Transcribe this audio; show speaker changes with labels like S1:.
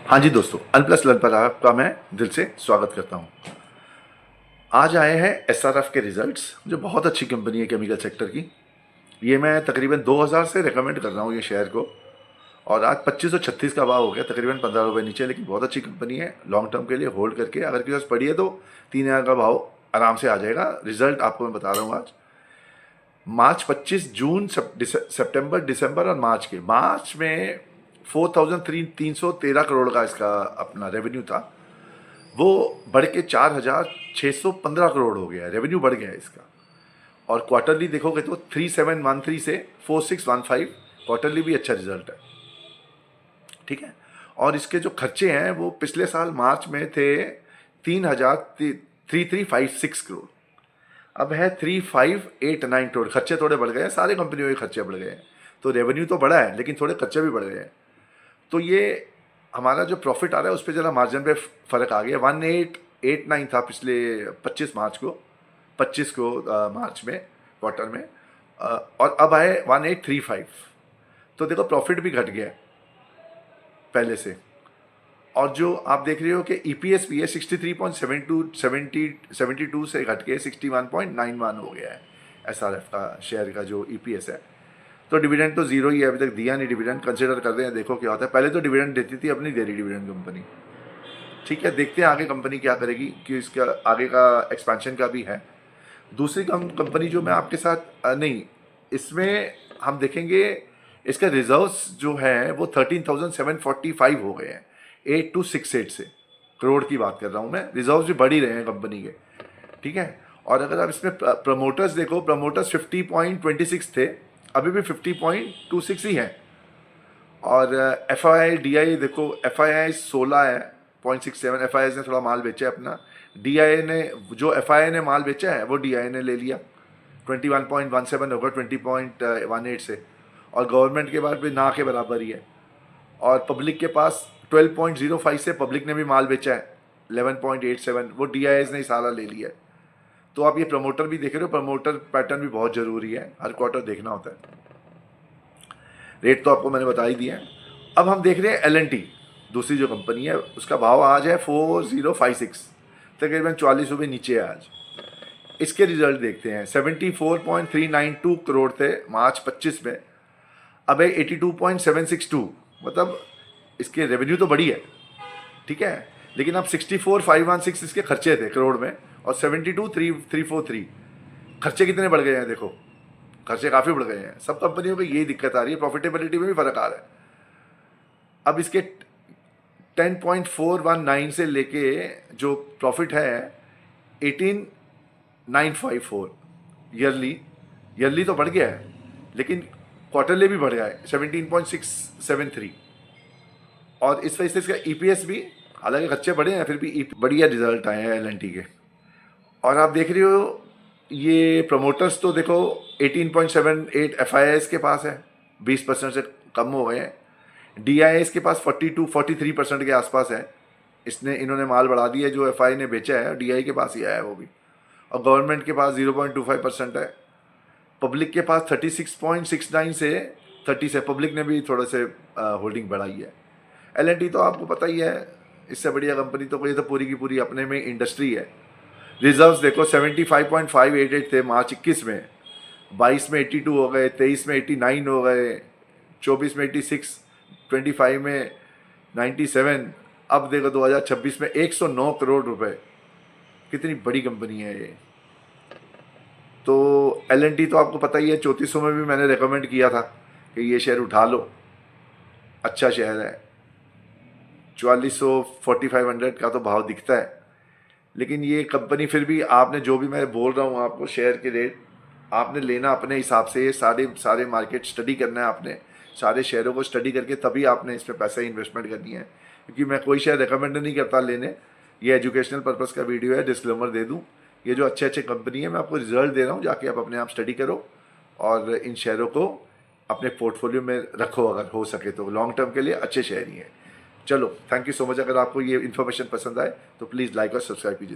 S1: हाँ जी दोस्तों, अनप्लस लर्न पर आपका मैं दिल से स्वागत करता हूँ। आज आए हैं एसआरएफ के रिजल्ट्स, जो बहुत अच्छी कंपनी है केमिकल सेक्टर की। ये मैं तकरीबन 2000 से रेकमेंड कर रहा हूँ ये शेयर को, और आज 2536 का भाव हो गया, तकरीबन 15 रुपये नीचे। लेकिन बहुत अच्छी कंपनी है, लॉन्ग टर्म के लिए होल्ड करके अगर किसी पास पड़ी है तो 3000 का भाव आराम से आ जाएगा। रिजल्ट आपको मैं बता रहा हूँ आज मार्च 25 जून सितंबर दिसंबर और मार्च में 4313 करोड़ का इसका अपना रेवेन्यू था, वो बढ़ के 4615 करोड़ हो गया। रेवेन्यू बढ़ गया है इसका। और क्वार्टरली देखोगे तो 3713 से 4615, क्वार्टरली भी अच्छा रिजल्ट है, ठीक है। और इसके जो खर्चे हैं वो पिछले साल मार्च में थे 3356 करोड़, अब है 3589 करोड़। खर्चे थोड़े बढ़ गए हैं, सारे कंपनियों के खर्चे बढ़ गए हैं। तो रेवेन्यू तो बढ़ा है लेकिन थोड़े खर्चे भी बढ़ गए हैं। तो ये हमारा जो प्रॉफिट आ रहा है उस पर ज़रा मार्जिन पे फ़र्क आ गया। 1889 था पिछले 25 मार्च को, 25 को मार्च में क्वार्टर में, और अब आए 1835। तो देखो प्रॉफिट भी घट गया पहले से। और जो आप देख रहे हो कि ईपीएस भी है 63.72 से घट के 61.91 हो गया है एसआरएफ का शेयर का जो ईपीएस है। तो डिविडेंड तो जीरो ही है, अभी तक दिया नहीं डिविडेंड। कंसिडर कर रहे हैं, देखो क्या होता है। पहले तो डिविडेंड देती थी, अब नहीं दे रही डिविडेंड कंपनी, ठीक है। देखते हैं आगे कंपनी क्या करेगी, कि इसका आगे का एक्सपेंशन का भी है। दूसरी कंपनी जो मैं आपके साथ नहीं, इसमें हम देखेंगे इसका रिजर्व्स जो है वो 13,745 हो गए हैं 8268 से। करोड़ की बात कर रहा हूँ मैं, रिजर्व्स भी बढ़ ही रहे हैं कंपनी के, ठीक है। और अगर आप इसमें प्रमोटर्स देखो, प्रमोटर्स 50.26 थे, अभी भी 50.26 ही है। और एफ आई डी आई देखो, एफ आई आई 16 है 0.67। एफ आई आई ने थोड़ा माल बेचा है अपना, डी आई ने जो एफ आई आई ने माल बेचा है वो डी आई ने ले लिया, 21.17 होगा 20.18 से। और गवर्नमेंट के पास भी ना के बराबर ही है। और पब्लिक के पास 12.05 से पब्लिक ने भी माल बेचा है 11.87, वो डी आई ने सारा ले लिया है। तो आप ये प्रमोटर भी देख रहे हो, प्रमोटर पैटर्न भी बहुत ज़रूरी है, हर क्वार्टर देखना होता है। रेट तो आपको मैंने बता ही दिया है। अब हम देख रहे हैं एल&टी, दूसरी जो कंपनी है, उसका भाव आज है 4056, तकरीबन 44 रुपये नीचे है आज। इसके रिजल्ट देखते हैं। 74.392 करोड़ थे मार्च 25 में, अब है 82.762। मतलब इसके रेवेन्यू तो बढ़ी है, ठीक है, लेकिन अब 64,516 इसके खर्चे थे करोड़ में, और 72,343। खर्चे कितने बढ़ गए हैं देखो, खर्चे काफ़ी बढ़ गए हैं। सब कंपनियों में यही दिक्कत आ रही है, प्रॉफिटेबिलिटी में भी फर्क आ रहा है। अब इसके 10.419 से लेके जो प्रॉफिट है 18,954 ईयरली तो बढ़ गया है, लेकिन क्वार्टरली भी बढ़ गया है 17.673। और इस वजह से इसका ईपीएस भी, हालांकि खर्चे बढ़े हैं फिर भी बढ़िया रिजल्ट आए हैं एल&टी के। और आप देख रहे हो ये प्रमोटर्स तो देखो 18.78 एफआईआईएस के पास है, 20% से कम हो गए हैं। डीआईएस के पास 43% के आसपास है। इन्होंने माल बढ़ा दिया जो एफआई ने बेचा है, डीआई के पास ही आया है वो भी। और गवर्नमेंट के पास 0.25% है। पब्लिक के पास 36.69 से 30 से, पब्लिक ने भी थोड़े से होल्डिंग बढ़ाई है। एल&टी तो आपको पता ही है, इससे बढ़िया कंपनी तो कोई, तो पूरी की पूरी अपने में इंडस्ट्री है। रिजर्व्स देखो 75.588 थे मार्च 21 में, 22 में 82 हो गए, 23 में 89 हो गए, 24 में 86, 25 में 97। अब देखो 2026 में 109 करोड़ रुपए। कितनी बड़ी कंपनी है ये। तो एल&टी तो आपको पता ही है, 3400 में भी मैंने रेकमेंड किया था कि ये शेयर उठा लो, अच्छा शेयर है। 4400 4500 का तो भाव दिखता है, लेकिन ये कंपनी फिर भी, आपने जो भी मैं बोल रहा हूँ आपको शेयर के रेट, आपने लेना अपने हिसाब से। ये सारे मार्केट स्टडी करना है आपने, सारे शेयरों को स्टडी करके तभी आपने इस पर पैसा इन्वेस्टमेंट करनी है। क्योंकि मैं कोई शेयर रिकमेंड नहीं करता लेने, ये एजुकेशनल पर्पज़ का वीडियो है, डिस्क्लेमर दे दूँ। ये जो अच्छे कंपनी है, मैं आपको रिजल्ट दे रहा हूँ, जाके आप अपने आप स्टडी करो और इन शेयरों को अपने पोर्टफोलियो में रखो, अगर हो सके तो। लॉन्ग टर्म के लिए अच्छे शेयर ही हैं। चलो, थैंक यू सो मच। अगर आपको ये इन्फॉर्मेशन पसंद आए तो प्लीज़ लाइक और सब्सक्राइब कीजिए।